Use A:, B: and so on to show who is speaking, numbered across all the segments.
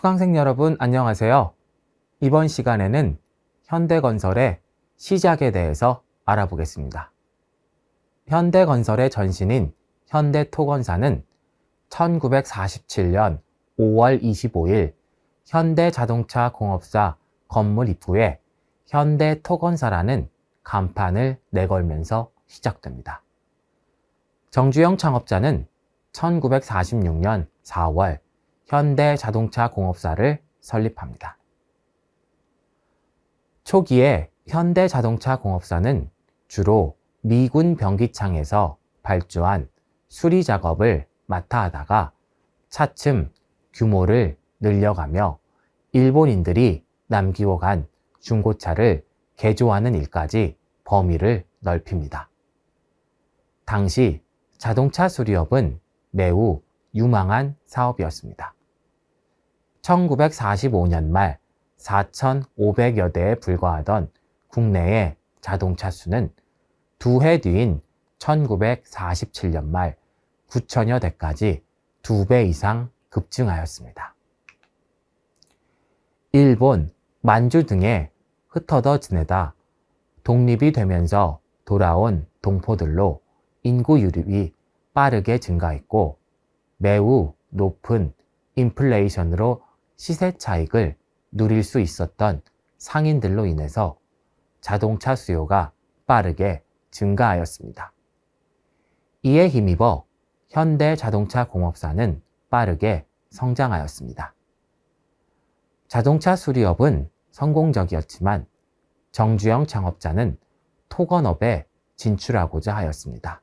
A: 수강생 여러분 안녕하세요. 이번 시간에는 현대건설의 시작에 대해서 알아보겠습니다. 현대건설의 전신인 현대토건사는 1947년 5월 25일 현대자동차공업사 건물 입구에 현대토건사라는 간판을 내걸면서 시작됩니다. 정주영 창업자는 1946년 4월 현대자동차공업사를 설립합니다. 초기에 현대자동차공업사는 주로 미군 병기창에서 발주한 수리 작업을 맡아 하다가 차츰 규모를 늘려가며 일본인들이 남기고 간 중고차를 개조하는 일까지 범위를 넓힙니다. 당시 자동차 수리업은 매우 유망한 사업이었습니다. 1945년 말 4,500여 대에 불과하던 국내의 자동차 수는 두 해 뒤인 1947년 말 9,000여 대까지 2배 이상 급증하였습니다. 일본, 만주 등에 흩어져 지내다 독립이 되면서 돌아온 동포들로 인구 유입이 빠르게 증가했고 매우 높은 인플레이션으로 시세 차익을 누릴 수 있었던 상인들로 인해서 자동차 수요가 빠르게 증가하였습니다. 이에 힘입어 현대자동차공업사는 빠르게 성장하였습니다. 자동차 수리업은 성공적이었지만 정주영 창업자는 토건업에 진출하고자 하였습니다.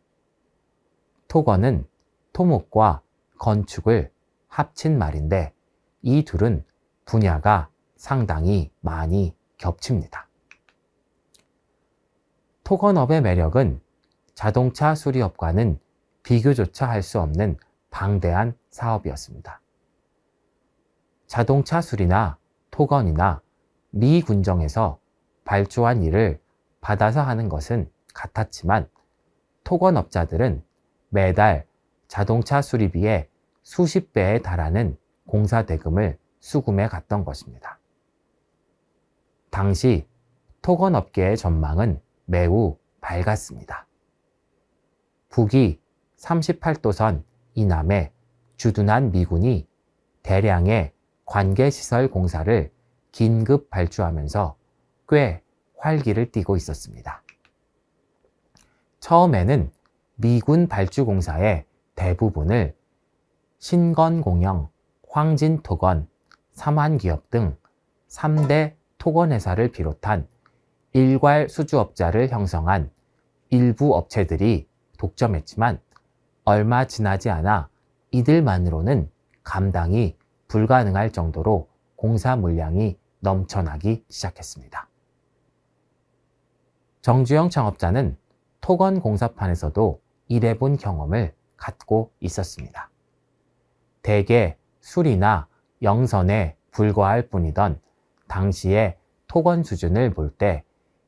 A: 토건은 토목과 건축을 합친 말인데 이 둘은 분야가 상당히 많이 겹칩니다. 토건업의 매력은 자동차 수리업과는 비교조차 할 수 없는 방대한 사업이었습니다. 자동차 수리나 토건이나 미 군정에서 발주한 일을 받아서 하는 것은 같았지만 토건업자들은 매달 자동차 수리비의 수십 배에 달하는 공사 대금을 수금해 갔던 것입니다. 당시 토건업계의 전망은 매우 밝았습니다. 북위 38도선 이남에 주둔한 미군이 대량의 관계시설 공사를 긴급 발주하면서 꽤 활기를 띠고 있었습니다. 처음에는 미군 발주공사의 대부분을 신건공영, 황진토건, 삼환기업 등 3대 토건회사를 비롯한 일괄 수주업자를 형성한 일부 업체들이 독점했지만 얼마 지나지 않아 이들만으로는 감당이 불가능할 정도로 공사 물량이 넘쳐나기 시작했습니다. 정주영 창업자는 토건 공사판에서도 일해본 경험을 갖고 있었습니다. 대개 수리나 영선에 불과할 뿐이던 당시의 토건 수준을 볼 때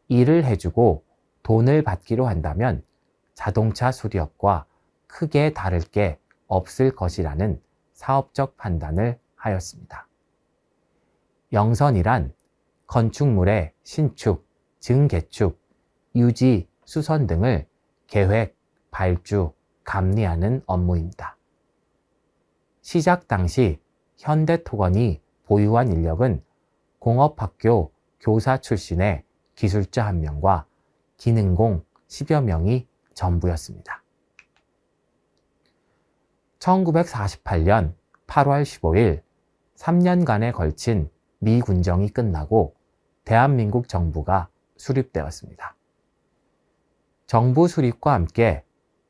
A: 일을 해주고 돈을 받기로 한다면 자동차 수리업과 크게 다를 게 없을 것이라는 사업적 판단을 하였습니다. 영선이란 건축물의 신축, 증개축, 유지, 수선 등을 계획, 발주, 감리하는 업무입니다. 시작 당시 현대토건이 보유한 인력은 공업학교 교사 출신의 기술자 1명과 기능공 10여 명이 전부였습니다. 1948년 8월 15일 3년간에 걸친 미 군정이 끝나고 대한민국 정부가 수립되었습니다. 정부 수립과 함께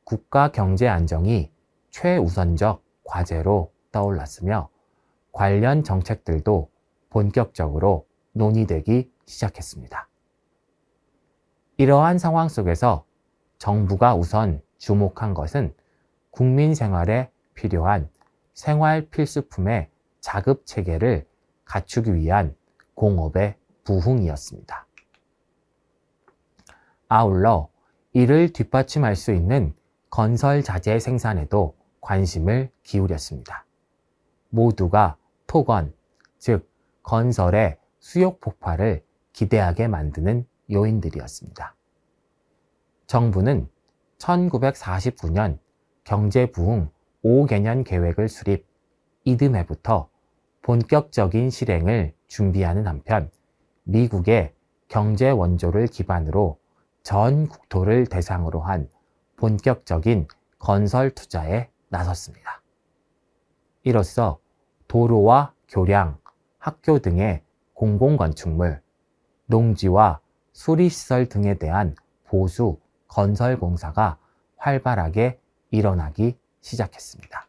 A: 국가 경제 안정이 최우선적 과제로 떠올랐으며 관련 정책들도 본격적으로 논의되기 시작했습니다. 이러한 상황 속에서 정부가 우선 주목한 것은 국민 생활에 필요한 생활 필수품의 자급 체계를 갖추기 위한 공업의 부흥이었습니다. 아울러 이를 뒷받침할 수 있는 건설 자재 생산에도 관심을 기울였습니다. 모두가 토건, 즉 건설의 수요 폭발을 기대하게 만드는 요인들이었습니다. 정부는 1949년 경제부흥 5개년 계획을 수립, 이듬해부터 본격적인 실행을 준비하는 한편 미국의 경제 원조를 기반으로 전 국토를 대상으로 한 본격적인 건설 투자에 나섰습니다. 이로써 도로와 교량, 학교 등의 공공건축물, 농지와 수리시설 등에 대한 보수, 건설 공사가 활발하게 일어나기 시작했습니다.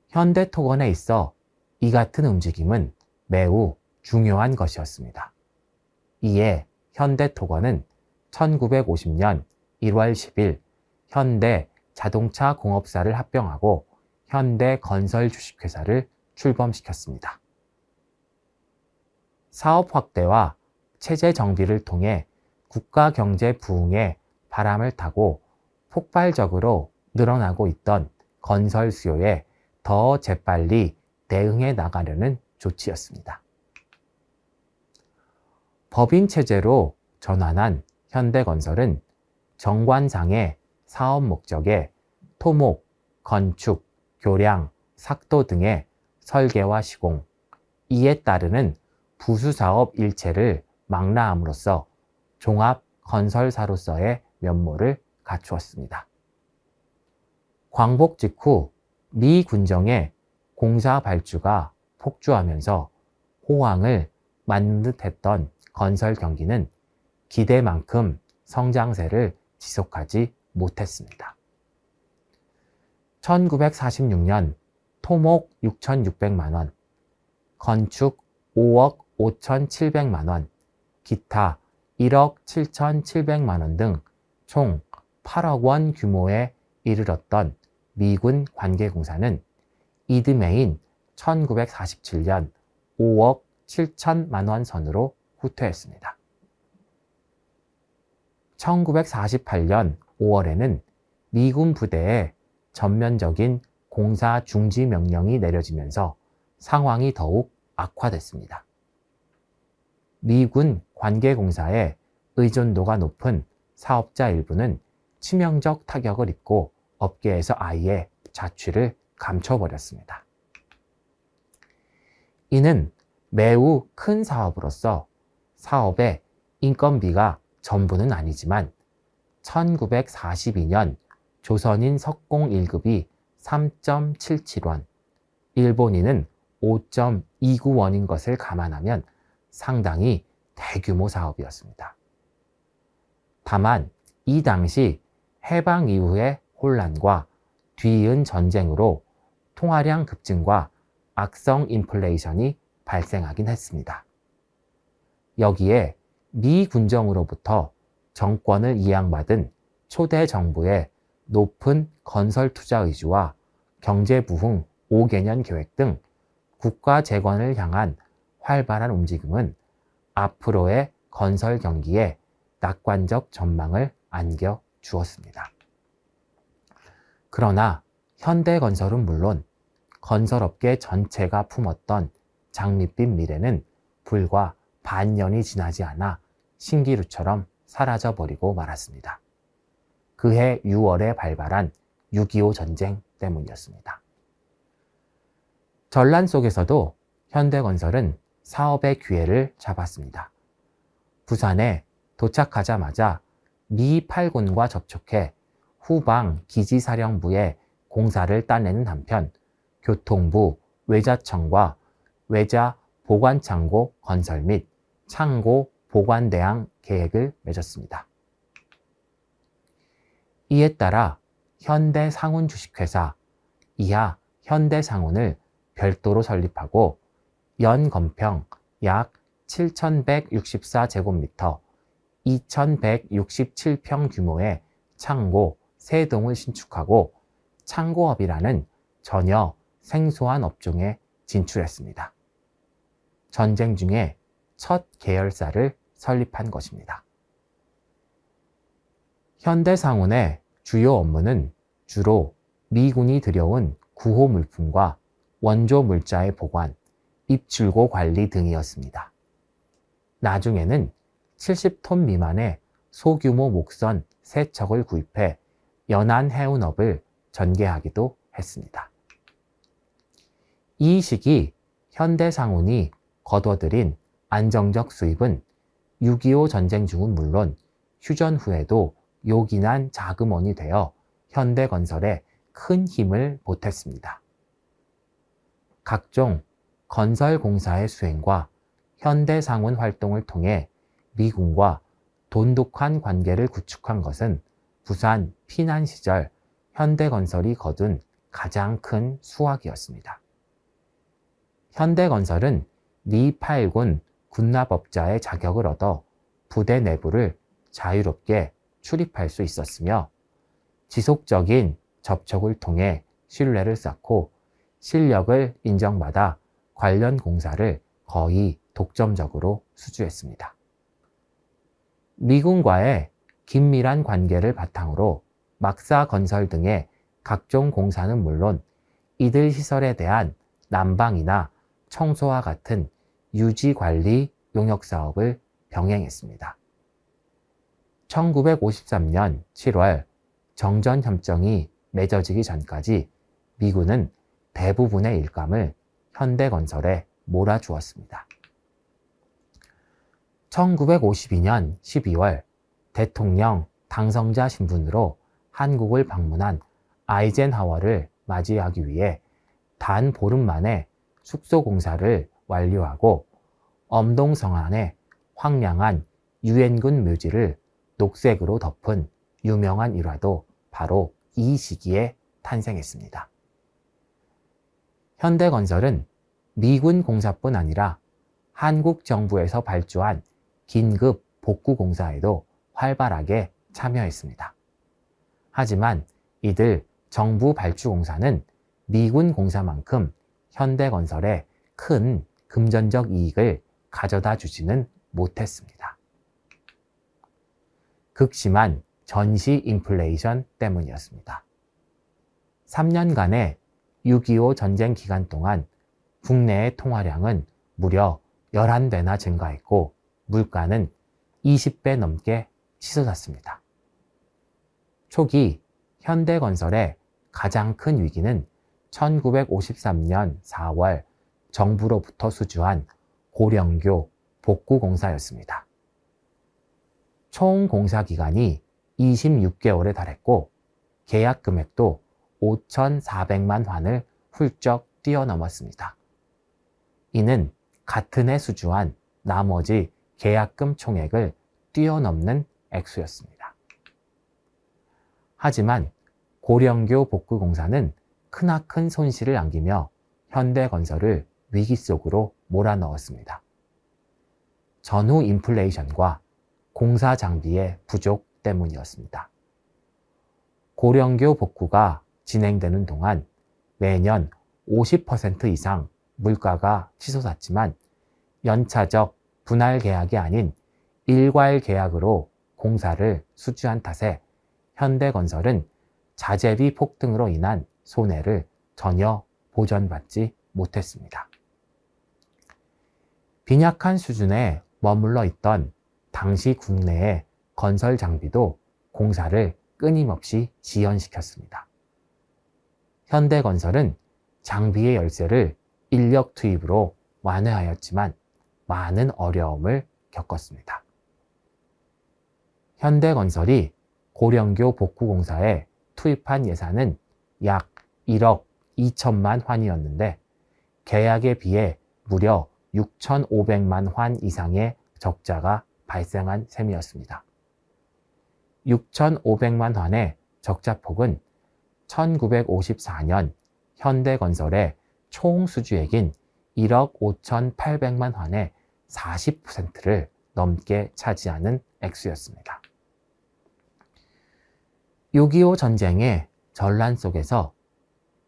A: 현대토건에 있어 이 같은 움직임은 매우 중요한 것이었습니다. 이에 현대토건은 1950년 1월 10일 현대 자동차 공업사를 합병하고 현대건설 주식회사를 출범시켰습니다. 사업 확대와 체제 정비를 통해 국가 경제 부흥의 바람을 타고 폭발적으로 늘어나고 있던 건설 수요에 더 재빨리 대응해 나가려는 조치였습니다. 법인 체제로 전환한 현대건설은 정관상의 사업 목적에 토목, 건축, 교량, 삭도 등의 설계와 시공, 이에 따르는 부수사업 일체를 망라함으로써 종합건설사로서의 면모를 갖추었습니다. 광복 직후 미 군정의 공사 발주가 폭주하면서 호황을 맞는 듯했던 건설 경기는 기대만큼 성장세를 지속하지 못했습니다. 1946년 토목 6,600만 원, 건축 5억 5,700만 원, 기타 1억 7,700만 원 등 총 8억 원 규모에 이르렀던 미군 관계공사는 이듬해인 1947년 5억 7천만 원 선으로 후퇴했습니다. 1948년 5월에는 미군 부대에 전면적인 공사 중지 명령이 내려지면서 상황이 더욱 악화됐습니다. 미군 관계공사의 의존도가 높은 사업자 일부는 치명적 타격을 입고 업계에서 아예 자취를 감춰버렸습니다. 이는 매우 큰 사업으로서 사업의 인건비가 전부는 아니지만 1942년 조선인 석공 1급이 3.77원, 일본인은 5.29원인 것을 감안하면 상당히 대규모 사업이었습니다. 다만 이 당시 해방 이후의 혼란과 뒤이은 전쟁으로 통화량 급증과 악성 인플레이션이 발생하긴 했습니다. 여기에 미 군정으로부터 정권을 이양받은 초대 정부의 높은 건설 투자 의지와 경제 부흥 5개년 계획 등 국가 재건을 향한 활발한 움직임은 앞으로의 건설 경기에 낙관적 전망을 안겨 주었습니다. 그러나 현대건설은 물론 건설업계 전체가 품었던 장밋빛 미래는 불과 반년이 지나지 않아 신기루처럼 사라져버리고 말았습니다. 그해 6월에 발발한 6.25 전쟁 때문이었습니다. 전란 속에서도 현대건설은 사업의 기회를 잡았습니다. 부산에 도착하자마자 미 8군과 접촉해 후방 기지사령부에 공사를 따내는 한편 교통부, 외자청과 외자 보관창고 건설 및 창고 보관대항 계획을 맺었습니다. 이에 따라 현대상훈 주식회사, 이하 현대상훈을 별도로 설립하고 연건평 약 7,164제곱미터, 2,167평 규모의 창고 3동을 신축하고 창고업이라는 전혀 생소한 업종에 진출했습니다. 전쟁 중에 첫 계열사를 설립한 것입니다. 현대상훈의 주요 업무는 주로 미군이 들여온 구호 물품과 원조 물자의 보관, 입출고 관리 등이었습니다. 나중에는 70톤 미만의 소규모 목선 3척을 구입해 연안 해운업을 전개하기도 했습니다. 이 시기 현대상운이 거둬들인 안정적 수입은 6.25 전쟁 중은 물론 휴전 후에도 요긴한 자금원이 되어 현대건설에 큰 힘을 보탰습니다. 각종 건설공사의 수행과 현대상운 활동을 통해 미군과 돈독한 관계를 구축한 것은 부산 피난 시절 현대건설이 거둔 가장 큰 수확이었습니다. 현대건설은 미 8군 군납업자의 자격을 얻어 부대 내부를 자유롭게 출입할 수 있었으며 지속적인 접촉을 통해 신뢰를 쌓고 실력을 인정받아 관련 공사를 거의 독점적으로 수주했습니다. 미군과의 긴밀한 관계를 바탕으로 막사건설 등의 각종 공사는 물론 이들 시설에 대한 난방이나 청소와 같은 유지관리 용역사업을 병행했습니다. 1953년 7월 정전협정이 맺어지기 전까지 미군은 대부분의 일감을 현대건설에 몰아주었습니다. 1952년 12월 대통령 당선자 신분으로 한국을 방문한 아이젠하워를 맞이하기 위해 단 보름 만에 숙소 공사를 완료하고 엄동성안의 황량한 유엔군 묘지를 녹색으로 덮은 유명한 일화도 바로 이 시기에 탄생했습니다. 현대건설은 미군 공사뿐 아니라 한국 정부에서 발주한 긴급 복구 공사에도 활발하게 참여했습니다. 하지만 이들 정부 발주 공사는 미군 공사만큼 현대건설에 큰 금전적 이익을 가져다 주지는 못했습니다. 극심한 전시 인플레이션 때문이었습니다. 3년간의 6.25 전쟁 기간 동안 국내의 통화량은 무려 11배나 증가했고 물가는 20배 넘게 치솟았습니다. 초기 현대건설의 가장 큰 위기는 1953년 4월 정부로부터 수주한 고령교 복구공사였습니다. 총 공사 기간이 26개월에 달했고 계약 금액도 5,400만 환을 훌쩍 뛰어넘었습니다. 이는 같은 해 수주한 나머지 계약금 총액을 뛰어넘는 액수였습니다. 하지만 고령교 복구공사는 크나큰 손실을 안기며 현대건설을 위기 속으로 몰아넣었습니다. 전후 인플레이션과 공사 장비의 부족 때문이었습니다. 고령교 복구가 진행되는 동안 매년 50% 이상 물가가 치솟았지만 연차적 분할 계약이 아닌 일괄 계약으로 공사를 수주한 탓에 현대건설은 자재비 폭등으로 인한 손해를 전혀 보전받지 못했습니다. 빈약한 수준에 머물러 있던 당시 국내의 건설 장비도 공사를 끊임없이 지연시켰습니다. 현대건설은 장비의 열세를 인력 투입으로 완화하였지만 많은 어려움을 겪었습니다. 현대건설이 고령교 복구공사에 투입한 예산은 약 1억 2천만 환이었는데 계약에 비해 무려 6,500만 환 이상의 적자가 발생한 셈이었습니다. 6,500만 환의 적자폭은 1954년 현대건설의 총 수주액인 1억 5,800만 환의 40%를 넘게 차지하는 액수였습니다. 6.25 전쟁의 전란 속에서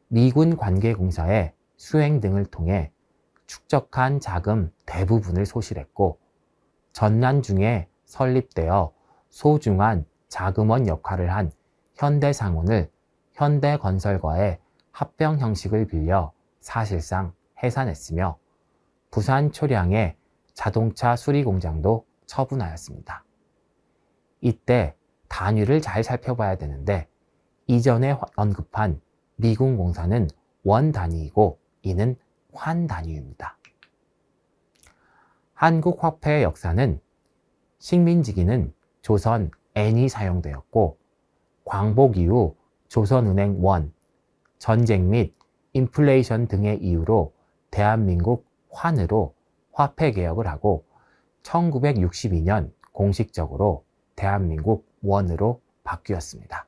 A: 미군 관계공사의 수행 등을 통해 축적한 자금 대부분을 소실했고 전난 중에 설립되어 소중한 자금원 역할을 한 현대상운을 현대건설과의 합병 형식을 빌려 사실상 해산했으며 부산 초량의 자동차 수리 공장도 처분하였습니다. 이때 단위를 잘 살펴봐야 되는데 이전에 언급한 미군 공사는 원 단위이고 이는 환 단위입니다. 한국 화폐의 역사는 식민지기는 조선 N이 사용되었고 광복 이후 조선은행 원, 전쟁 및 인플레이션 등의 이유로 대한민국 환으로 화폐 개혁을 하고 1962년 공식적으로 대한민국 원으로 바뀌었습니다.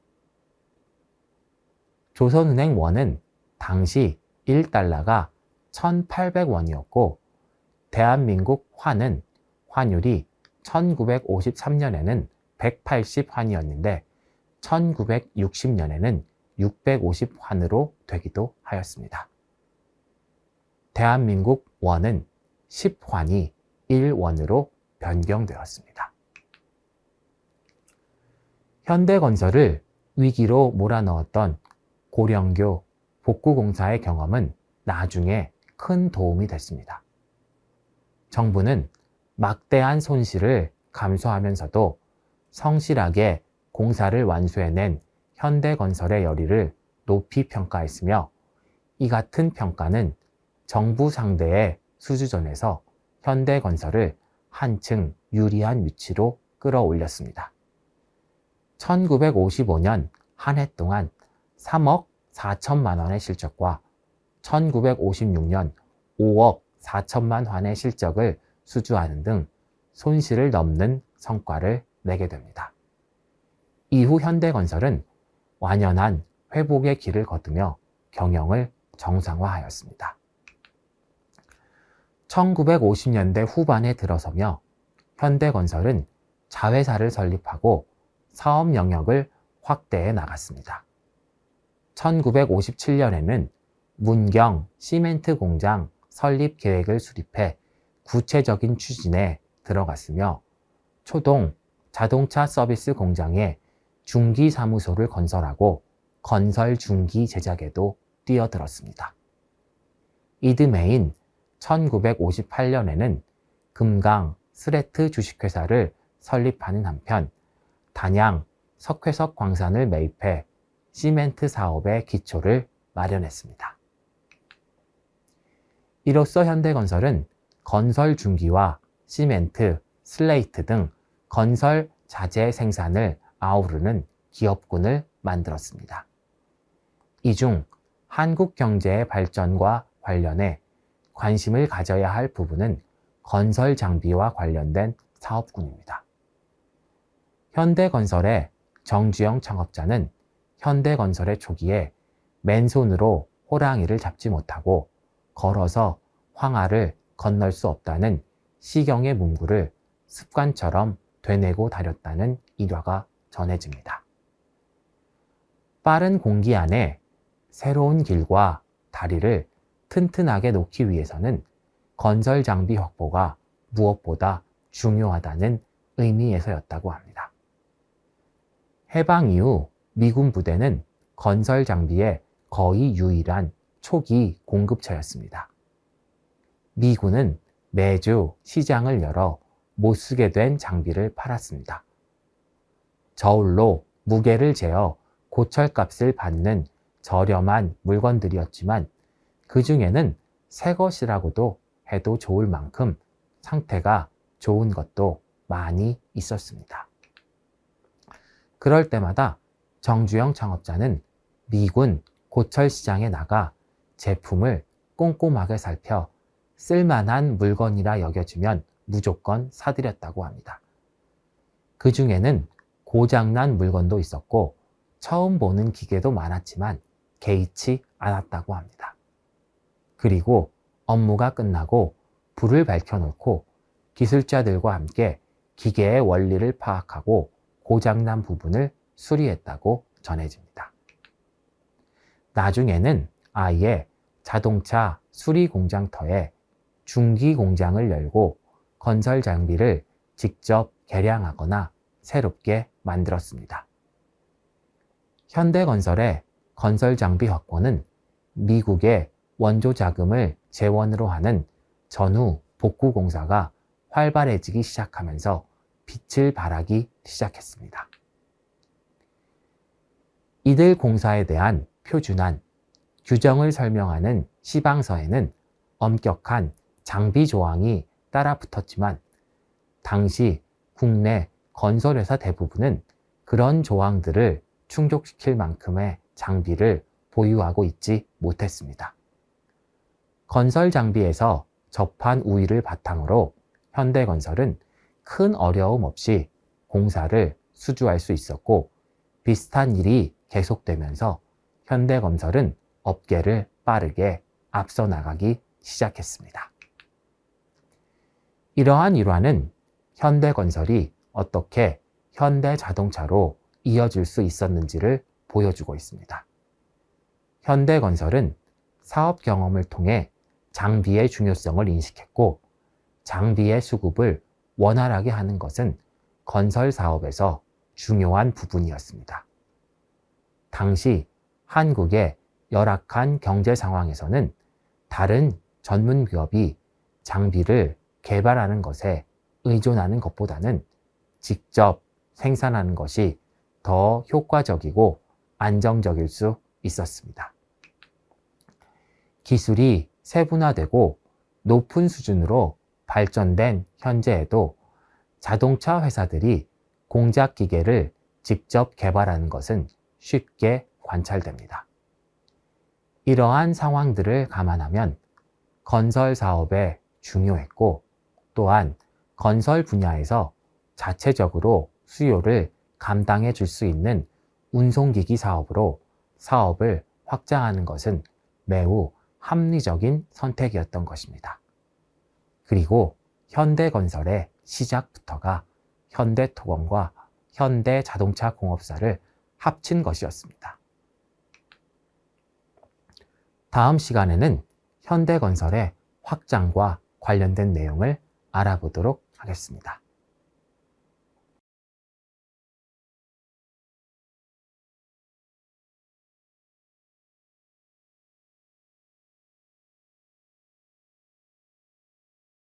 A: 조선은행 원은 당시 1달러가 1,800원이었고 대한민국 환은 환율이 1953년에는 180환이었는데 1960년에는 650환으로 되기도 하였습니다. 대한민국 원은 10환이 1원으로 변경되었습니다. 현대건설을 위기로 몰아넣었던 고령교 복구공사의 경험은 나중에 큰 도움이 됐습니다. 정부는 막대한 손실을 감수하면서도 성실하게 공사를 완수해낸 현대건설의 열의를 높이 평가했으며 이 같은 평가는 정부 상대의 수주전에서 현대건설을 한층 유리한 위치로 끌어올렸습니다. 1955년 한 해 동안 3억 4천만 원의 실적과 1956년 5억 4천만 원의 실적을 수주하는 등 손실을 넘는 성과를 내게 됩니다. 이후 현대건설은 완연한 회복의 길을 걷으며 경영을 정상화하였습니다. 1950년대 후반에 들어서며 현대건설은 자회사를 설립하고 사업 영역을 확대해 나갔습니다. 1957년에는 문경 시멘트 공장 설립 계획을 수립해 구체적인 추진에 들어갔으며 초동 자동차 서비스 공장에 중기 사무소를 건설하고 건설 중기 제작에도 뛰어들었습니다. 이듬해인 1958년에는 금강 스레트 주식회사를 설립하는 한편 단양 석회석 광산을 매입해 시멘트 사업의 기초를 마련했습니다. 이로써 현대건설은 건설 중기와 시멘트, 슬레이트 등 건설 자재 생산을 아우르는 기업군을 만들었습니다. 이 중 한국 경제의 발전과 관련해 관심을 가져야 할 부분은 건설 장비와 관련된 사업군입니다. 현대건설의 정주영 창업자는 현대건설의 초기에 맨손으로 호랑이를 잡지 못하고 걸어서 황하를 건널 수 없다는 시경의 문구를 습관처럼 되뇌고 다녔다는 일화가 전해집니다. 빠른 공기 안에 새로운 길과 다리를 튼튼하게 놓기 위해서는 건설 장비 확보가 무엇보다 중요하다는 의미에서였다고 합니다. 해방 이후 미군 부대는 건설 장비의 거의 유일한 초기 공급처였습니다. 미군은 매주 시장을 열어 못쓰게 된 장비를 팔았습니다. 저울로 무게를 재어 고철값을 받는 저렴한 물건들이었지만 그 중에는 새 것이라고도 해도 좋을 만큼 상태가 좋은 것도 많이 있었습니다. 그럴 때마다 정주영 창업자는 미군 고철 시장에 나가 제품을 꼼꼼하게 살펴 쓸만한 물건이라 여겨지면 무조건 사들였다고 합니다. 그 중에는 고장난 물건도 있었고 처음 보는 기계도 많았지만 개의치 않았다고 합니다. 그리고 업무가 끝나고 불을 밝혀놓고 기술자들과 함께 기계의 원리를 파악하고 고장난 부분을 수리했다고 전해집니다. 나중에는 아예 자동차 수리 공장터에 중기 공장을 열고 건설 장비를 직접 개량하거나 새롭게 만들었습니다. 현대건설의 건설 장비 확보는 미국의 원조 자금을 재원으로 하는 전후 복구 공사가 활발해지기 시작하면서 빛을 발하기 시작했습니다. 이들 공사에 대한 표준안, 규정을 설명하는 시방서에는 엄격한 장비 조항이 따라 붙었지만 당시 국내 건설회사 대부분은 그런 조항들을 충족시킬 만큼의 장비를 보유하고 있지 못했습니다. 건설 장비에서 접한 우위를 바탕으로 현대건설은 큰 어려움 없이 공사를 수주할 수 있었고 비슷한 일이 계속되면서 현대건설은 업계를 빠르게 앞서 나가기 시작했습니다. 이러한 일화는 현대건설이 어떻게 현대자동차로 이어질 수 있었는지를 보여주고 있습니다. 현대건설은 사업 경험을 통해 장비의 중요성을 인식했고 장비의 수급을 원활하게 하는 것은 건설 사업에서 중요한 부분이었습니다. 당시 한국의 열악한 경제 상황에서는 다른 전문 기업이 장비를 개발하는 것에 의존하는 것보다는 직접 생산하는 것이 더 효과적이고 안정적일 수 있었습니다. 기술이 세분화되고 높은 수준으로 발전된 현재에도 자동차 회사들이 공작 기계를 직접 개발하는 것은 쉽게 관찰됩니다. 이러한 상황들을 감안하면 건설 사업에 중요했고 또한 건설 분야에서 자체적으로 수요를 감당해 줄 수 있는 운송기기 사업으로 사업을 확장하는 것은 매우 합리적인 선택이었던 것입니다. 그리고 현대건설의 시작부터가 현대토건과 현대자동차공업사를 합친 것이었습니다. 다음 시간에는 현대건설의 확장과 관련된 내용을 알아보도록 하겠습니다.